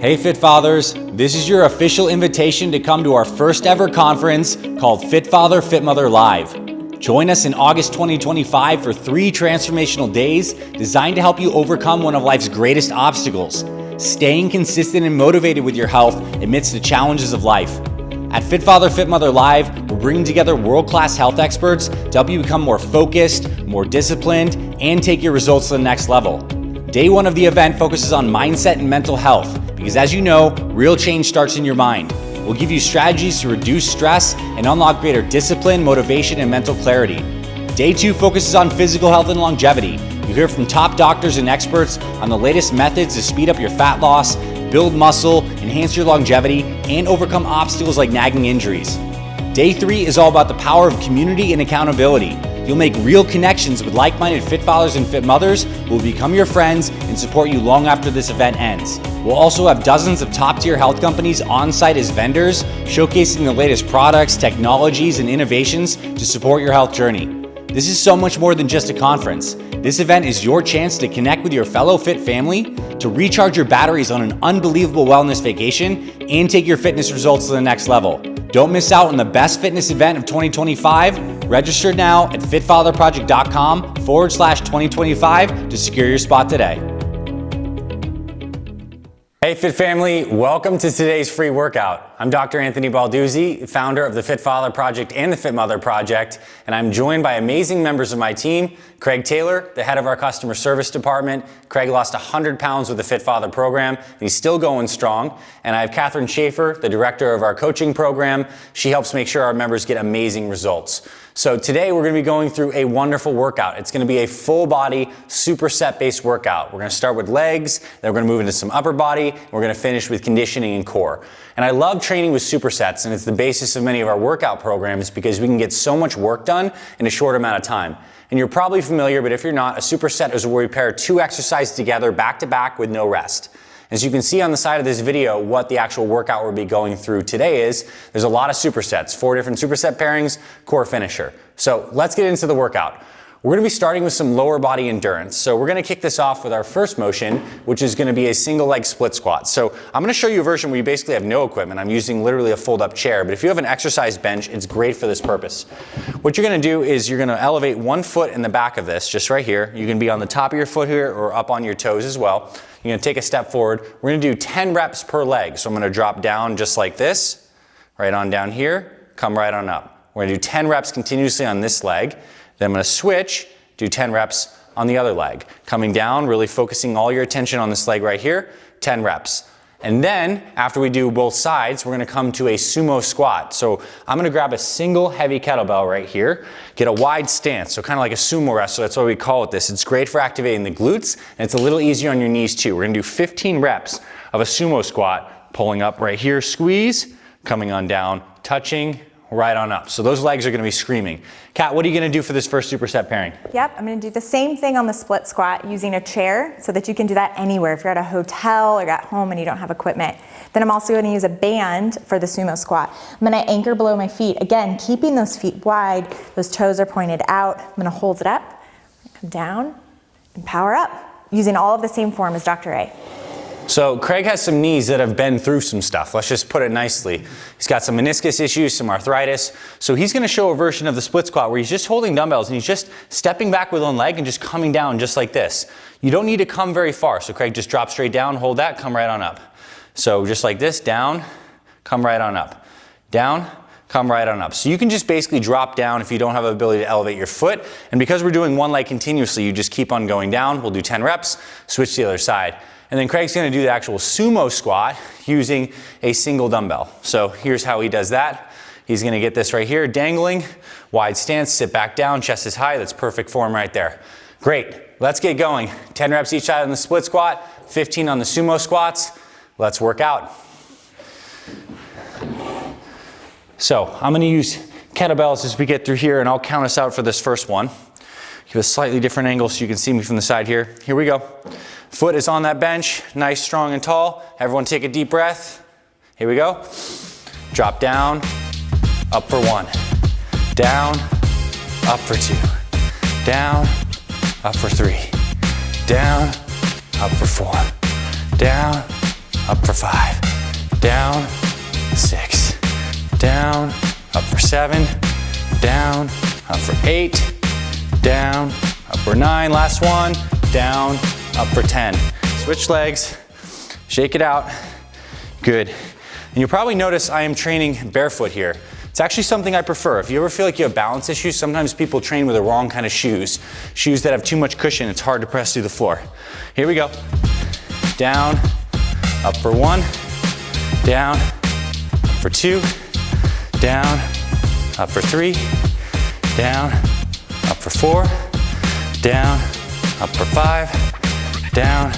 Hey Fit Fathers, this is your official invitation to come to our first ever conference called Fit Father, Fit Mother Live. Join us in August 2025 for 3 transformational days designed to help you overcome one of life's greatest obstacles, staying consistent and motivated with your health amidst the challenges of life. At Fit Father, Fit Mother Live, we're bringing together world-class health experts to help you become more focused, more disciplined, and take your results to the next level. Day 1 of the event focuses on mindset and mental health, because as you know, real change starts in your mind. We'll give you strategies to reduce stress and unlock greater discipline, motivation, and mental clarity. Day 2 focuses on physical health and longevity. You'll hear from top doctors and experts on the latest methods to speed up your fat loss, build muscle, enhance your longevity, and overcome obstacles like nagging injuries. Day 3 is all about the power of community and accountability. You'll make real connections with like-minded fit fathers and fit mothers who will become your friends and support you long after this event ends. We'll also have dozens of top-tier health companies on-site as vendors, showcasing the latest products, technologies, and innovations to support your health journey. This is so much more than just a conference. This event is your chance to connect with your fellow fit family, to recharge your batteries on an unbelievable wellness vacation, and take your fitness results to the next level. Don't miss out on the best fitness event of 2025. Register now at fitfatherproject.com/2025 to secure your spot today. Hey Fit Family, welcome to today's free workout. I'm Dr. Anthony Balduzzi, founder of the Fit Father Project and the Fit Mother Project, and I'm joined by amazing members of my team. Craig Taylor, the head of our customer service department. Craig lost 100 pounds with the Fit Father program, and he's still going strong. And I have Catherine Schaefer, the director of our coaching program. She helps make sure our members get amazing results. So today we're going to be going through a wonderful workout. It's going to be a full body superset based workout. We're going to start with legs, then we're going to move into some upper body, and we're going to finish with conditioning and core. And I love training with supersets, and it's the basis of many of our workout programs because we can get so much work done in a short amount of time. And you're probably familiar, but if you're not, a superset is where we pair 2 exercises together back to back with no rest. As you can see on the side of this video, what the actual workout we'll be going through today is, there's a lot of supersets, 4 different superset pairings, core finisher. So let's get into the workout. We're going to be starting with some lower body endurance. So we're going to kick this off with our first motion, which is going to be a single leg split squat. So I'm going to show you a version where you basically have no equipment. I'm using literally a fold up chair, but if you have an exercise bench, it's great for this purpose. What you're going to do is you're going to elevate 1 foot in the back of this, just right here. You can be on the top of your foot here or up on your toes as well. You're going to take a step forward. We're going to do 10 reps per leg. So I'm going to drop down just like this, right on down here, come right on up. We're going to do 10 reps continuously on this leg. Then I'm going to switch, do 10 reps on the other leg. Coming down, really focusing all your attention on this leg right here, 10 reps. And then, after we do both sides, we're going to come to a sumo squat. So I'm going to grab a single heavy kettlebell right here, get a wide stance, so kind of like a sumo wrestler, that's what we call it this. It's great for activating the glutes, and it's a little easier on your knees too. We're going to do 15 reps of a sumo squat, pulling up right here, squeeze, coming on down, touching, right on up. So those legs are going to be screaming. Kat, what are you going to do for this first superset pairing? Yep, I'm going to do the same thing on the split squat using a chair so that you can do that anywhere. If you're at a hotel or at home and you don't have equipment. Then I'm also going to use a band for the sumo squat. I'm going to anchor below my feet. Again, keeping those feet wide, those toes are pointed out. I'm going to hold it up, come down, and power up using all of the same form as Dr. A. So Craig has some knees that have been through some stuff. Let's just put it nicely. He's got some meniscus issues, some arthritis. So he's going to show a version of the split squat where he's just holding dumbbells and he's just stepping back with one leg and just coming down just like this. You don't need to come very far. So Craig, just drop straight down, hold that, come right on up. So just like this, down, come right on up. Down, come right on up. So you can just basically drop down if you don't have the ability to elevate your foot. And because we're doing one leg continuously, you just keep on going down. We'll do 10 reps, switch to the other side. And then Craig's going to do the actual sumo squat using a single dumbbell. So here's how he does that. He's going to get this right here, dangling, wide stance, sit back down, chest is high. That's perfect form right there. Great. Let's get going. 10 reps each side on the split squat, 15 on the sumo squats. Let's work out. So I'm going to use kettlebells as we get through here, and I'll count us out for this first one. Give a slightly different angle so you can see me from the side here. Here we go. Foot is on that bench, nice, strong, and tall. Everyone take a deep breath. Here we go. Drop down, up for 1. Down, up for 2. Down, up for 3. Down, up for 4. Down, up for 5, down, 6, down, up for 7, down, up for 8, down, up for 9, last one, down, up for 10. Switch legs, shake it out, good. And you'll probably notice I am training barefoot here. It's actually something I prefer. If you ever feel like you have balance issues, sometimes people train with the wrong kind of shoes. Shoes that have too much cushion, it's hard to press through the floor. Here we go. Down, up for 1, down, up for 2, down, up for 3, down, up for 4, down, up for 5, down,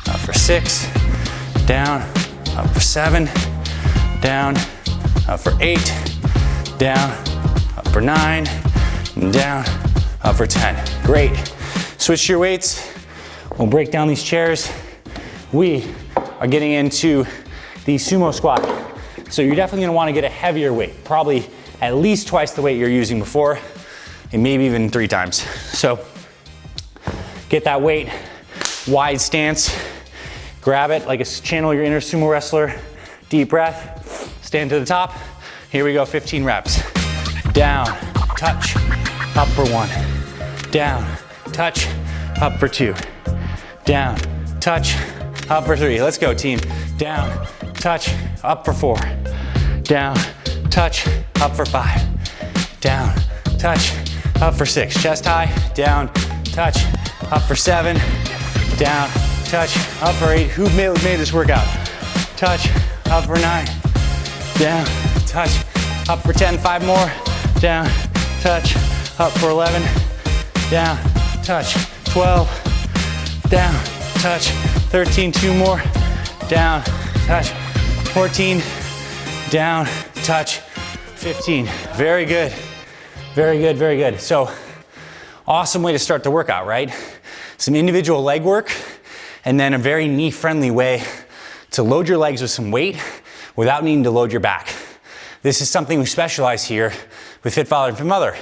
up for 6, down, up for 7, down, up for 8, down, up for 9, and down, up for 10. Great. Switch your weights. We'll break down these chairs. We are getting into the sumo squat. So you're definitely gonna wanna get a heavier weight, probably at least twice the weight you're using before, and maybe even 3 times. So get that weight, wide stance, grab it like a channel your inner sumo wrestler, deep breath, stand to the top. Here we go, 15 reps. Down, touch, up for 1. Down, touch, up for 2. Down, touch, up for 3. Let's go, team. Down, touch, up for 4. Down, touch, up for 5. Down, touch, up for 6. Chest high, down, touch, up for 7. Down, touch, up for 8. Who made this workout? Touch, up for 9. Down, touch, up for 10. 5 more. Down, touch, up for 11. Down, touch, 12. Down, touch, 13. 2 more. Down, touch, 14. Down, touch, 15. Very good. Very good, very good. So, awesome way to start the workout, right? Some individual leg work, and then a very knee-friendly way to load your legs with some weight without needing to load your back. This is something we specialize here with Fit Father and Fit Mother.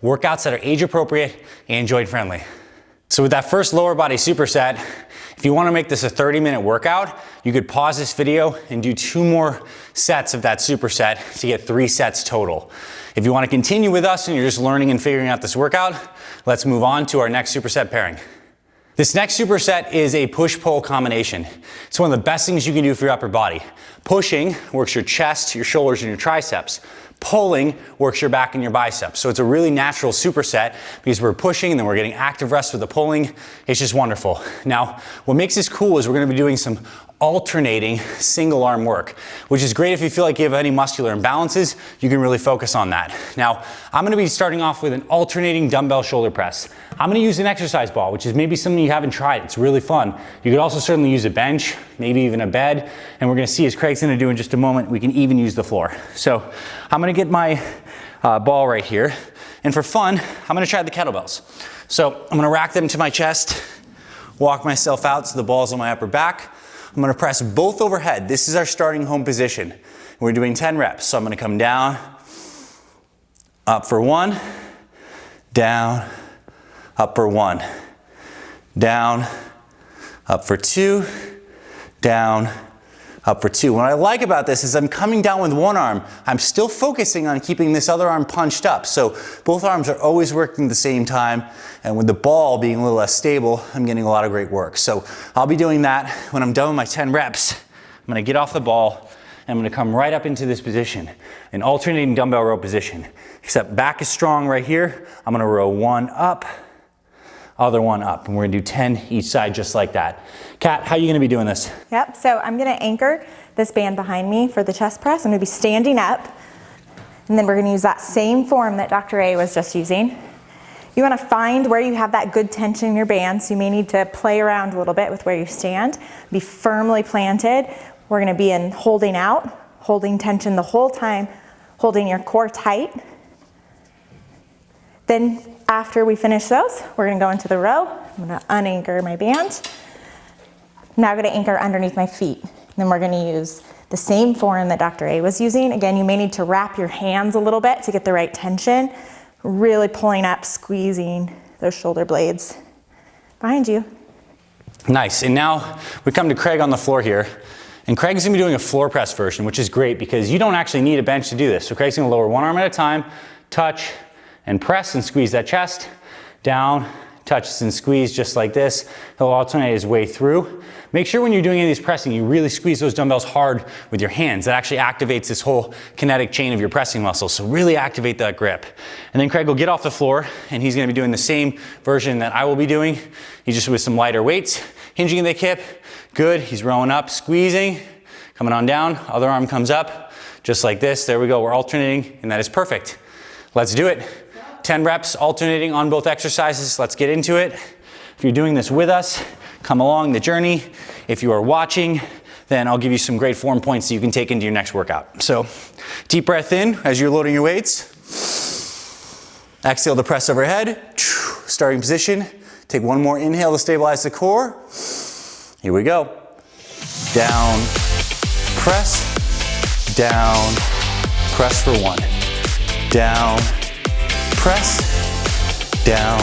Workouts that are age appropriate and joint friendly. So with that first lower body superset, if you want to make this a 30-minute workout, you could pause this video and do 2 more sets of that superset to get 3 sets total. If you want to continue with us and you're just learning and figuring out this workout, let's move on to our next superset pairing. This next superset is a push-pull combination. It's one of the best things you can do for your upper body. Pushing works your chest, your shoulders, and your triceps. Pulling works your back and your biceps. So it's a really natural superset because we're pushing and then we're getting active rest with the pulling. It's just wonderful. Now, what makes this cool is we're gonna be doing some alternating single arm work, which is great if you feel like you have any muscular imbalances, you can really focus on that. Now, I'm gonna be starting off with an alternating dumbbell shoulder press. I'm gonna use an exercise ball, which is maybe something you haven't tried. It's really fun. You could also certainly use a bench, maybe even a bed, and we're gonna see, as Craig's gonna do in just a moment, we can even use the floor. So I'm gonna get my ball right here, and for fun, I'm gonna try the kettlebells. So I'm gonna rack them to my chest, walk myself out so the ball's on my upper back. I'm gonna press both overhead. This is our starting home position. We're doing 10 reps. So I'm gonna come down, up for 1, down, up for 1, down, up for 2, down, up for 2. What I like about this is I'm coming down with one arm. I'm still focusing on keeping this other arm punched up. So both arms are always working at the same time. And with the ball being a little less stable, I'm getting a lot of great work. So I'll be doing that when I'm done with my 10 reps. I'm gonna get off the ball and I'm gonna come right up into this position, an alternating dumbbell row position. Except back is strong right here. I'm gonna row 1 up, other 1 up. And we're gonna do 10 each side just like that. Kat, how are you gonna be doing this? Yep, so I'm gonna anchor this band behind me for the chest press. I'm gonna be standing up, and then we're gonna use that same form that Dr. A was just using. You wanna find where you have that good tension in your band, so you may need to play around a little bit with where you stand. Be firmly planted. We're gonna be in holding out, holding tension the whole time, holding your core tight. Then after we finish those, we're gonna go into the row. I'm gonna unanchor my band. Now I'm gonna anchor underneath my feet. Then we're gonna use the same form that Dr. A was using. Again, you may need to wrap your hands a little bit to get the right tension. Really pulling up, squeezing those shoulder blades behind you. Nice, and now we come to Craig on the floor here. And Craig's gonna be doing a floor press version, which is great because you don't actually need a bench to do this. So Craig's gonna lower one arm at a time, touch and press and squeeze that chest, down, touches and squeeze just like this. He'll alternate his way through. Make sure when you're doing any of these pressing, you really squeeze those dumbbells hard with your hands. That actually activates this whole kinetic chain of your pressing muscles. So really activate that grip. And then Craig will get off the floor and he's gonna be doing the same version that I will be doing. He's just with some lighter weights, hinging the hip. Good, he's rowing up, squeezing, coming on down, other arm comes up, just like this. There we go, we're alternating, and that is perfect. Let's do it. 10 reps alternating on both exercises. Let's get into it. If you're doing this with us, come along the journey. If you are watching, then I'll give you some great form points that you can take into your next workout. So deep breath in as you're loading your weights. Exhale to press overhead. Starting position. Take one more inhale to stabilize the core. Here we go. Down, press, down, press for one. Down, press, down,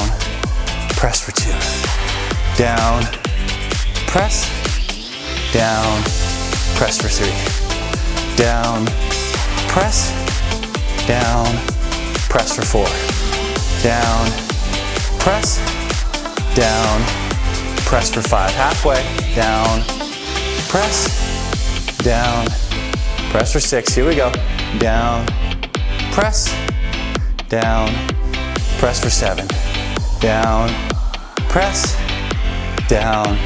press for two. Down, press, down, press for three. Down, press, down, press for four. Down, press, down, press for five. Halfway, down, press, down, press for six. Here we go. Down, press, down, press for seven. Down, press, down,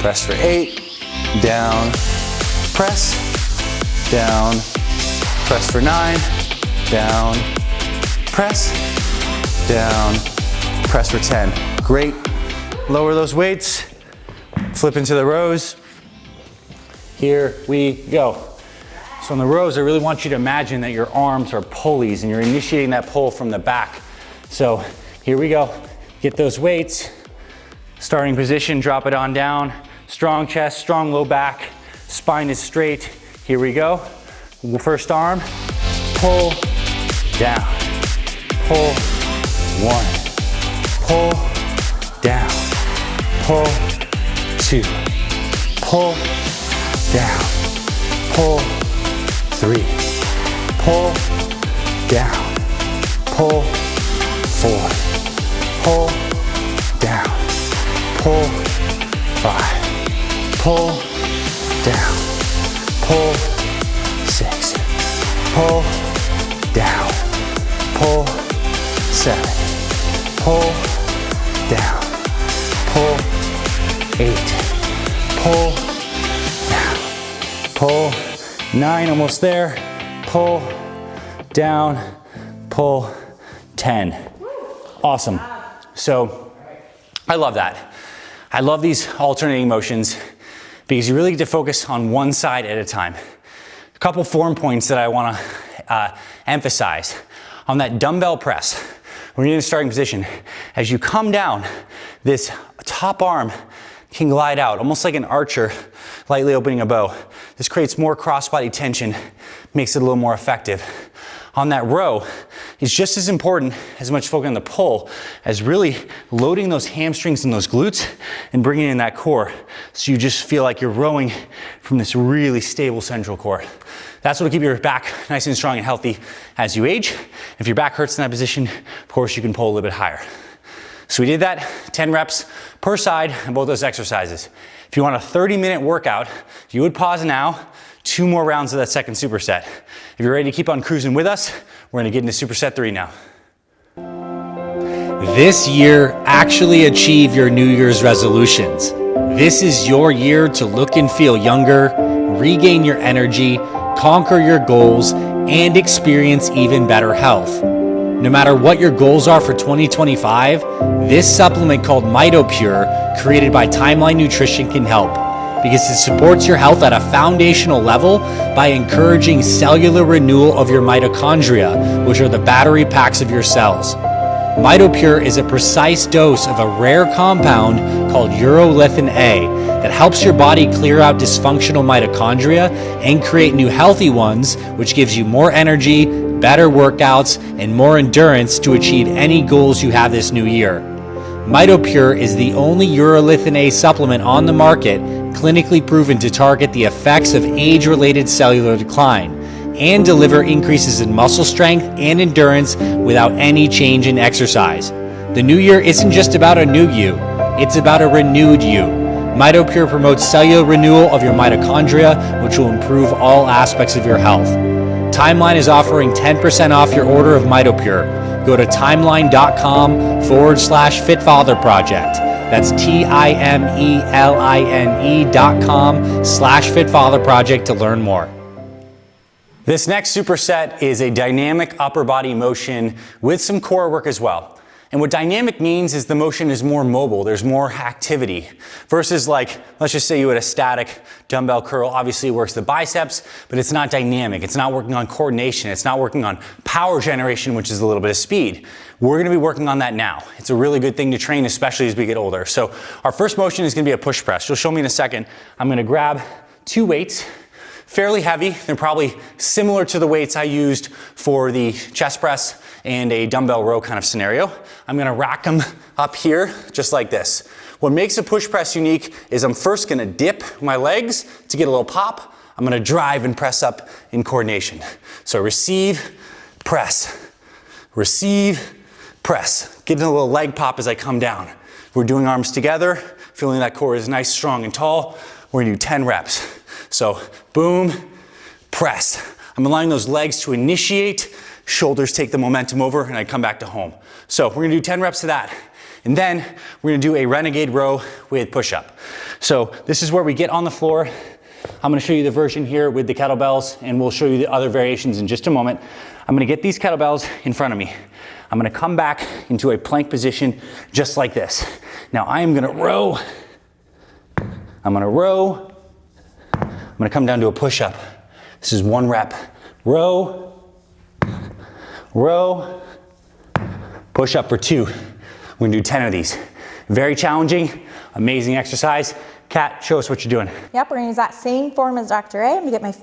press for eight. Down, press, down, press for nine. Down, press, down, press for 10. Great. Lower those weights. Flip into the rows. Here we go. So in the rows, I really want you to imagine that your arms are pulleys and you're initiating that pull from the back. So here we go. Get those weights. Starting position, drop it on down. Strong chest, strong low back. Spine is straight. Here we go. First arm, pull, down. Pull, one. Pull, down. Pull, two. Pull, down. Pull, three. Pull, down. Pull, four. Pull, down. Pull, five. Pull, down. Pull, six. Pull, down. Pull, seven. Pull, down. Pull, eight. Pull, down. Pull, nine, almost there. Pull, down. Pull, 10. Awesome. So I love that. I love these alternating motions because you really get to focus on one side at a time. A couple form points that I want to emphasize. On that dumbbell press, when you're in the starting position, as you come down, this top arm can glide out, almost like an archer lightly opening a bow. This creates more cross-body tension, makes it a little more effective. On that row, it's just as important as much focus on the pull as really loading those hamstrings and those glutes and bringing in that core so you just feel like you're rowing from this really stable central core. That's what will keep your back nice and strong and healthy as you age. If your back hurts in that position, of course you can pull a little bit higher. So we did that, 10 reps per side on both those exercises. If you want a 30-minute workout, you would pause now, 2 more rounds of that second superset. If you're ready to keep on cruising with us, we're gonna get into superset 3 now. This year, actually achieve your New Year's resolutions. This is your year to look and feel younger, regain your energy, conquer your goals, and experience even better health. No matter what your goals are for 2025, this supplement called MitoPure, created by Timeline Nutrition, can help because it supports your health at a foundational level by encouraging cellular renewal of your mitochondria, which are the battery packs of your cells. MitoPure is a precise dose of a rare compound called urolithin A that helps your body clear out dysfunctional mitochondria and create new healthy ones, which gives you more energy, better workouts, and more endurance to achieve any goals you have this new year. MitoPure is the only urolithin A supplement on the market clinically proven to target the effects of age-related cellular decline and deliver increases in muscle strength and endurance without any change in exercise. The new year isn't just about a new you, it's about a renewed you. MitoPure promotes cellular renewal of your mitochondria, which will improve all aspects of your health. Timeline is offering 10% off your order of MitoPure. Go to timeline.com/FitFatherProject. That's TIMELINE.com/FitFatherProject to learn more. This next superset is a dynamic upper body motion with some core work as well. And what dynamic means is the motion is more mobile, there's more activity. Versus like, let's just say you had a static dumbbell curl, obviously it works the biceps, but it's not dynamic. It's not working on coordination. It's not working on power generation, which is a little bit of speed. We're gonna be working on that now. It's a really good thing to train, especially as we get older. So our first motion is gonna be a push press. You'll show me in a second. I'm gonna grab 2 weights, fairly heavy. They're probably similar to the weights I used for the chest press and a dumbbell row kind of scenario. I'm gonna rack them up here just like this. What makes a push press unique is I'm first gonna dip my legs to get a little pop. I'm gonna drive and press up in coordination. So receive, press, receive, press. Getting a little leg pop as I come down. We're doing arms together, feeling that core is nice, strong, and tall. We're gonna do 10 reps. So boom, press. I'm allowing those legs to initiate, shoulders take the momentum over, and I come back to home. So we're gonna do 10 reps of that. And then we're gonna do a Renegade Row with push-up. So this is where we get on the floor. I'm gonna show you the version here with the kettlebells, and we'll show you the other variations in just a moment. I'm gonna get these kettlebells in front of me. I'm gonna come back into a plank position just like this. Now I am gonna row. I'm gonna row. I'm gonna come down to a push-up. This is 1 rep. Row, row, push-up for 2. We're gonna do 10 of these. Very challenging, amazing exercise. Kat, show us what you're doing. Yep, we're gonna use that same form as Dr. A. I'm gonna get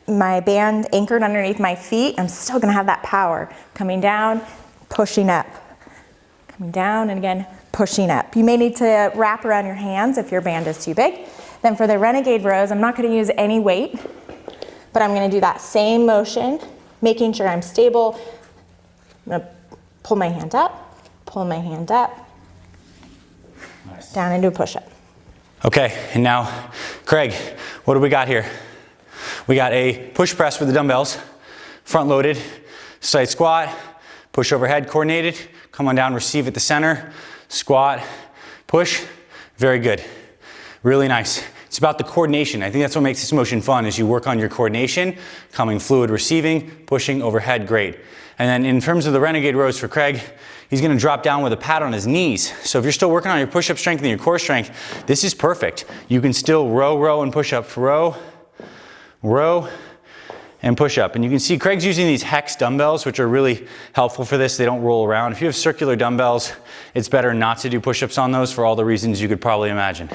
my band anchored underneath my feet. I'm still gonna have that power. Coming down, pushing up. Coming down, and again, pushing up. You may need to wrap around your hands if your band is too big. Then for the Renegade Rows, I'm not gonna use any weight, but I'm gonna do that same motion, making sure I'm stable. I'm gonna pull my hand up, nice. Down into a push-up. Okay, and now, Craig, what do we got here? We got a push press with the dumbbells, front loaded, side squat, push overhead coordinated, come on down, receive at the center, squat, push, very good, really nice. It's about the coordination. I think that's what makes this motion fun, is you work on your coordination, coming fluid, receiving, pushing overhead, great. And then in terms of the Renegade Rows for Craig, he's gonna drop down with a pad on his knees. So if you're still working on your push-up strength and your core strength, this is perfect. You can still row, row, and push up. Row, row, and push up. And you can see Craig's using these hex dumbbells, which are really helpful for this. They don't roll around. If you have circular dumbbells, it's better not to do push-ups on those for all the reasons you could probably imagine.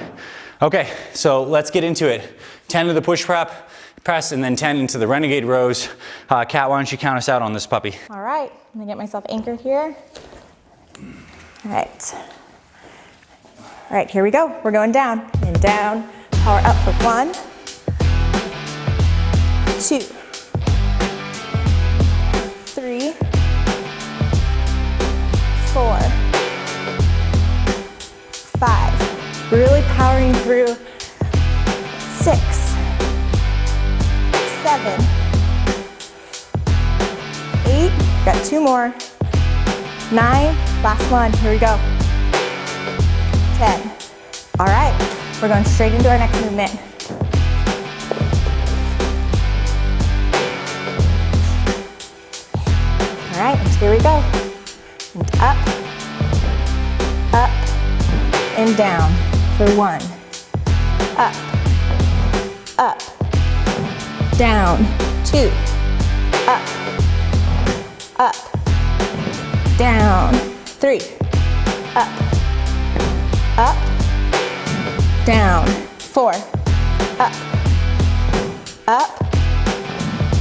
Okay, so let's get into it. 10 to the push press, and then 10 into the Renegade Rows. Kat, why don't you count us out on this puppy? All right, I'm gonna get myself anchored here. All right. All right, here we go. We're going down and down. Power up for 1, 2, 3, 4, 5. Really powering through. 6, 7, 8. Got 2 more. 9. Last one. Here we go. 10. All right. We're going straight into our next movement. All right. And here we go. And up, up, and down. For 1, up, up, down, 2, up, up, down, 3, up, up, down, 4, up, up,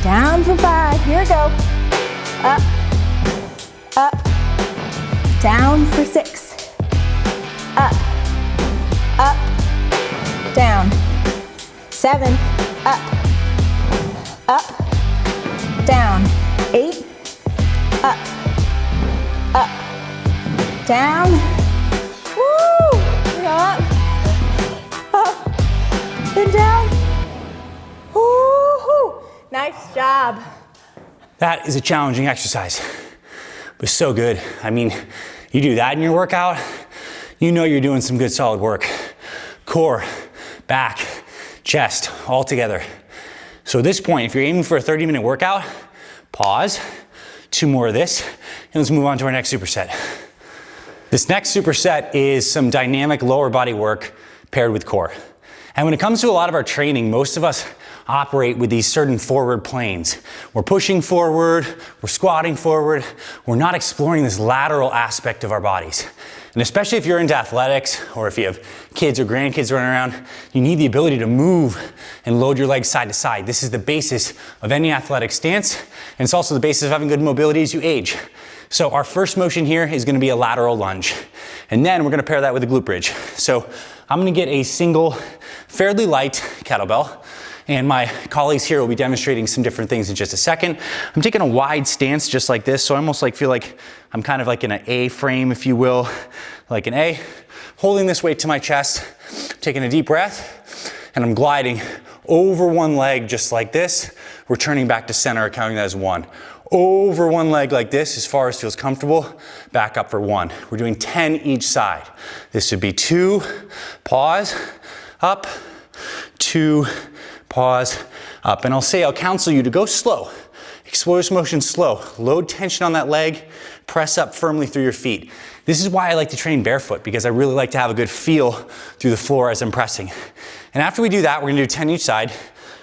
down for 5, here we go, up, up, down for 6, up, up, down, 7, up, up, down, 8, up, up, down, woo, up, and down, woo, nice job. That is a challenging exercise, but so good. I mean, you do that in your workout, you know you're doing some good solid work. Core, back, chest, all together. So at this point, if you're aiming for a 30-minute workout, pause, 2 more of this, and let's move on to our next superset. This next superset is some dynamic lower body work paired with core. And when it comes to a lot of our training, most of us operate with these certain forward planes. We're pushing forward, we're squatting forward, we're not exploring this lateral aspect of our bodies. And especially if you're into athletics or if you have kids or grandkids running around, you need the ability to move and load your legs side to side. This is the basis of any athletic stance, and it's also the basis of having good mobility as you age. So our first motion here is gonna be a lateral lunge. And then we're gonna pair that with a glute bridge. So I'm gonna get a single, fairly light kettlebell, and my colleagues here will be demonstrating some different things in just a second. I'm taking a wide stance just like this, so I almost feel like I'm kind of like in an A frame, if you will, like an A. Holding this weight to my chest, taking a deep breath, and I'm gliding over one leg just like this, returning back to center, counting that as 1. Over one leg like this, as far as feels comfortable, back up for 1. We're doing 10 each side. This would be 2, pause, up, 2, pause, up. And I'll counsel you to go slow. Explore this motion slow. Load tension on that leg, press up firmly through your feet. This is why I like to train barefoot, because I really like to have a good feel through the floor as I'm pressing. And after we do that, we're gonna do 10 each side.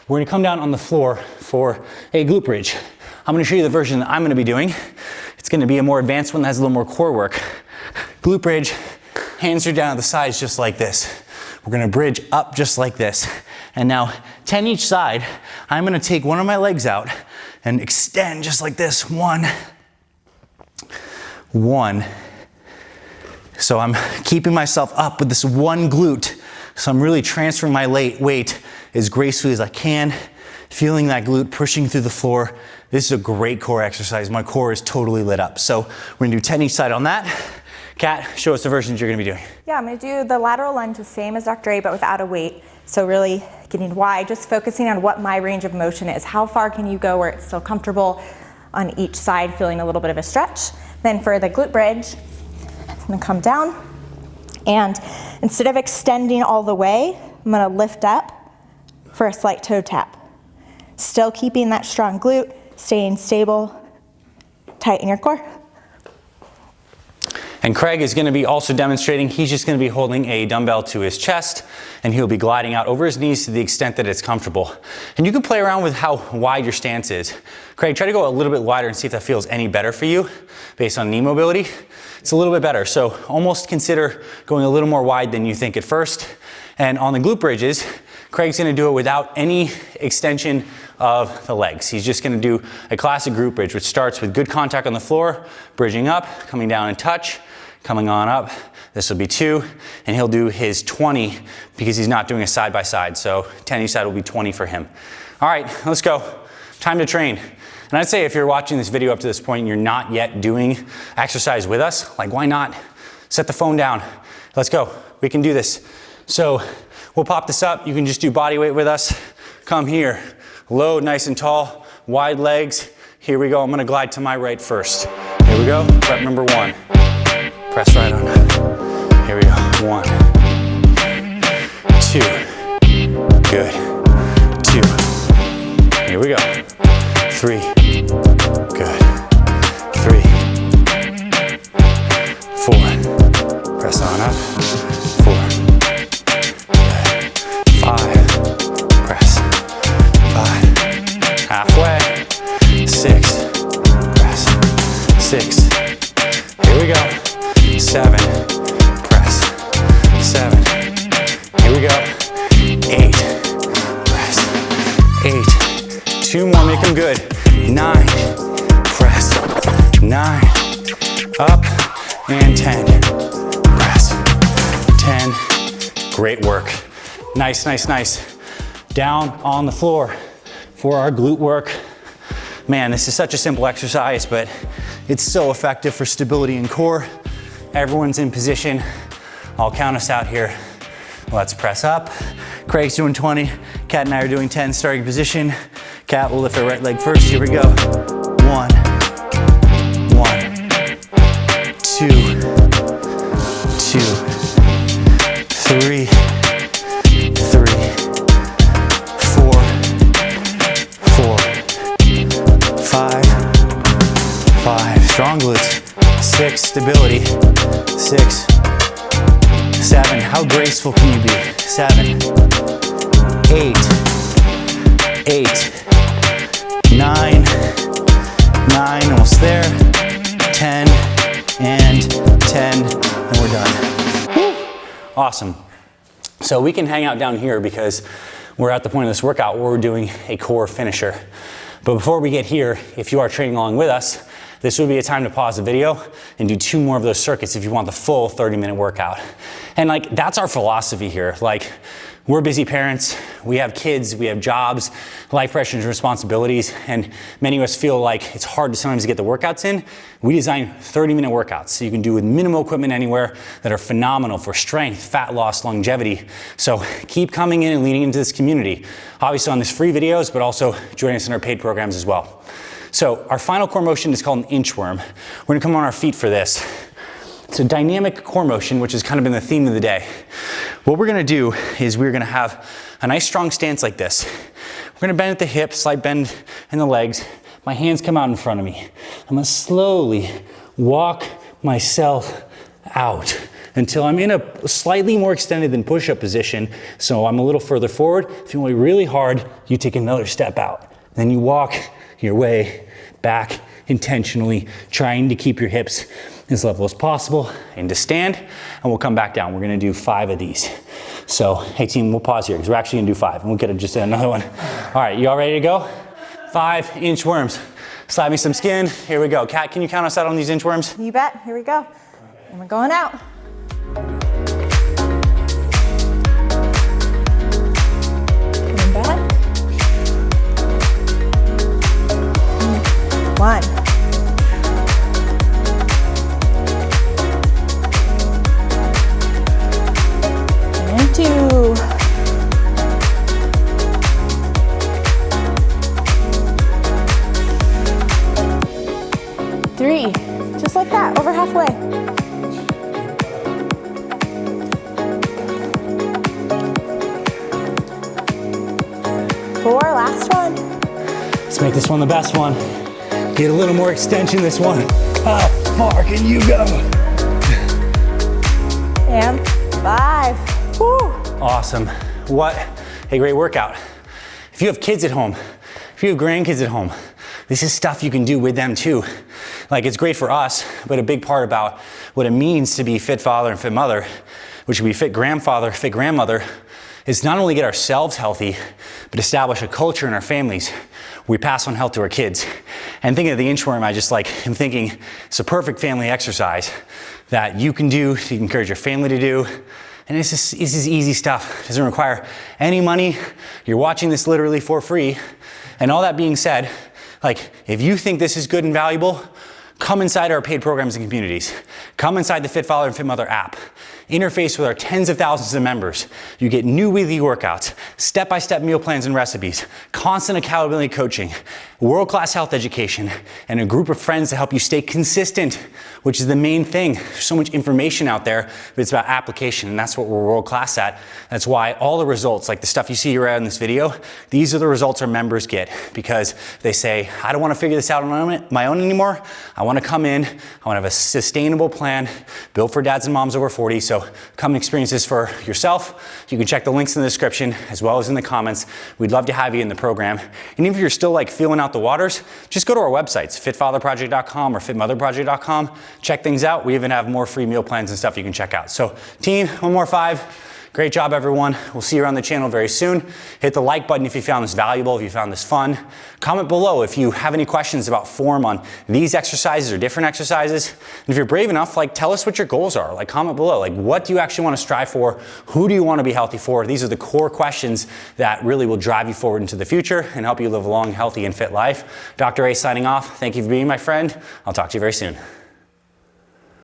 We're gonna come down on the floor for a glute bridge. I'm gonna show you the version that I'm gonna be doing. It's gonna be a more advanced one that has a little more core work. Glute bridge, hands are down at the sides just like this. We're gonna bridge up just like this. And now 10 each side, I'm gonna take one of my legs out and extend just like this. 1. So I'm keeping myself up with this one glute. So I'm really transferring my weight as gracefully as I can, feeling that glute pushing through the floor. This is a great core exercise. My core is totally lit up. So we're gonna do 10 each side on that. Kat, show us the versions you're gonna be doing. Yeah, I'm gonna do the lateral lunge the same as Dr. A, but without a weight. So really getting wide, just focusing on what my range of motion is. How far can you go where it's still comfortable on each side, feeling a little bit of a stretch. Then for the glute bridge, I'm gonna come down, and instead of extending all the way, I'm gonna lift up for a slight toe tap. Still keeping that strong glute, staying stable, tight in your core. And Craig is gonna be also demonstrating, he's just gonna be holding a dumbbell to his chest, and he'll be gliding out over his knees to the extent that it's comfortable. And you can play around with how wide your stance is. Craig, try to go a little bit wider and see if that feels any better for you based on knee mobility. It's a little bit better, so almost consider going a little more wide than you think at first. And on the glute bridges, Craig's gonna do it without any extension of the legs. He's just gonna do a classic glute bridge, which starts with good contact on the floor, bridging up, coming down and touch, coming on up. This will be 2, and he'll do his 20 because he's not doing a side by side. So 10 each side will be 20 for him. All right, let's go. Time to train. And I'd say if you're watching this video up to this point and you're not yet doing exercise with us, like why not? Set the phone down. Let's go. We can do this. So we'll pop this up. You can just do body weight with us. Come here. Load nice and tall. Wide legs. Here we go. I'm gonna glide to my right first. Here we go. Rep number 1. Press right on up. Here we go. 1, 2. Good. 2. Here we go. 3. Good. 3. 4. Press on up. 4. Good. 5. Press. 5. Halfway. 6. Press. 6. Here we go. 7. Press. 7. Here we go. 8. Press. 8. 2 more, make them good. 9. Press. 9. Up. And 10. Press. 10. Great work. Nice, nice, nice. down on the floor for our glute work. Man, this is such a simple exercise, but it's so effective for stability and core. Everyone's in position. I'll count us out here. Let's press up. Craig's doing 20. Kat and I are doing 10, starting position. Kat will lift our right leg first. Here we go. 1, 2, 2, 3, 3, 4, 4, 5, 5. Strong glutes. 6, stability. 6, 7. How graceful can you be? 7, 8, 8, 9, 9, almost there. 10, and 10, and we're done. Woo. Awesome. So we can hang out down here because we're at the point of this workout where we're doing a core finisher. But before we get here, if you are training along with us, this would be a time to pause the video and do 2 more of those circuits if you want the full 30-minute workout. And like, that's our philosophy here. Like, we're busy parents, we have kids, we have jobs, life pressures and responsibilities, and many of us feel like it's hard to sometimes get the workouts in. We design 30-minute workouts so you can do with minimal equipment anywhere that are phenomenal for strength, fat loss, longevity. So keep coming in and leading into this community. Obviously on this free videos, but also join us in our paid programs as well. So our final core motion is called an inchworm. We're gonna come on our feet for this. It's a dynamic core motion, which has kind of been the theme of the day. What we're gonna do is we're gonna have a nice strong stance like this. We're gonna bend at the hips, slight bend in the legs. My hands come out in front of me. I'm gonna slowly walk myself out until I'm in a slightly more extended than push-up position. So I'm a little further forward. If you want to be really hard, you take another step out. Then you walk your way back intentionally, trying to keep your hips as level as possible, into stand, and we'll come back down. We're gonna do 5 of these. So, hey team, we'll pause here because we're actually gonna do 5, and we'll get just another one. All right, you all ready to go? 5 inchworms. Slide me some skin. Here we go. Kat, can you count us out on these inchworms? You bet. Here we go. And we're going out. Coming back. 1. And 2. 3. Just like that, over halfway. 4, last one. Let's make this one the best one. Get a little more extension this one. How far can you go? And 5. Woo. Awesome. What a great workout. If you have kids at home, if you have grandkids at home, this is stuff you can do with them too. Like, it's great for us, but a big part about what it means to be fit father and fit mother, which would be fit grandfather, fit grandmother, is not only get ourselves healthy, but establish a culture in our families where we pass on health to our kids. And thinking of the inchworm, I just like am thinking it's a perfect family exercise that you can do, you can encourage your family to do. And this is easy stuff. It doesn't require any money. You're watching this literally for free. And all that being said, like, if you think this is good and valuable, come inside our paid programs and communities. Come inside the Fit Father and Fit Mother app. Interface with our tens of thousands of members. You get new weekly workouts, step-by-step meal plans and recipes, constant accountability coaching, world-class health education, and a group of friends to help you stay consistent, which is the main thing. There's so much information out there, but it's about application, and that's what we're world-class at. That's why all the results, like the stuff you see right in this video, these are the results our members get, because they say, I don't want to figure this out on my own anymore. I want to come in, I want to have a sustainable plan built for dads and moms over 40, so come and experience this for yourself. You can check the links in the description as well as in the comments. We'd love to have you in the program. And if you're still like feeling out the waters, just go to our websites, fitfatherproject.com or fitmotherproject.com. Check things out. We even have more free meal plans and stuff you can check out. So team, one more 5. Great job, everyone. We'll see you around the channel very soon. Hit the like button if you found this valuable, if you found this fun. Comment below if you have any questions about form on these exercises or different exercises. And if you're brave enough, like, tell us what your goals are. Like, comment below. Like, what do you actually want to strive for? Who do you want to be healthy for? These are the core questions that really will drive you forward into the future and help you live a long, healthy, and fit life. Dr. A signing off. Thank you for being my friend. I'll talk to you very soon.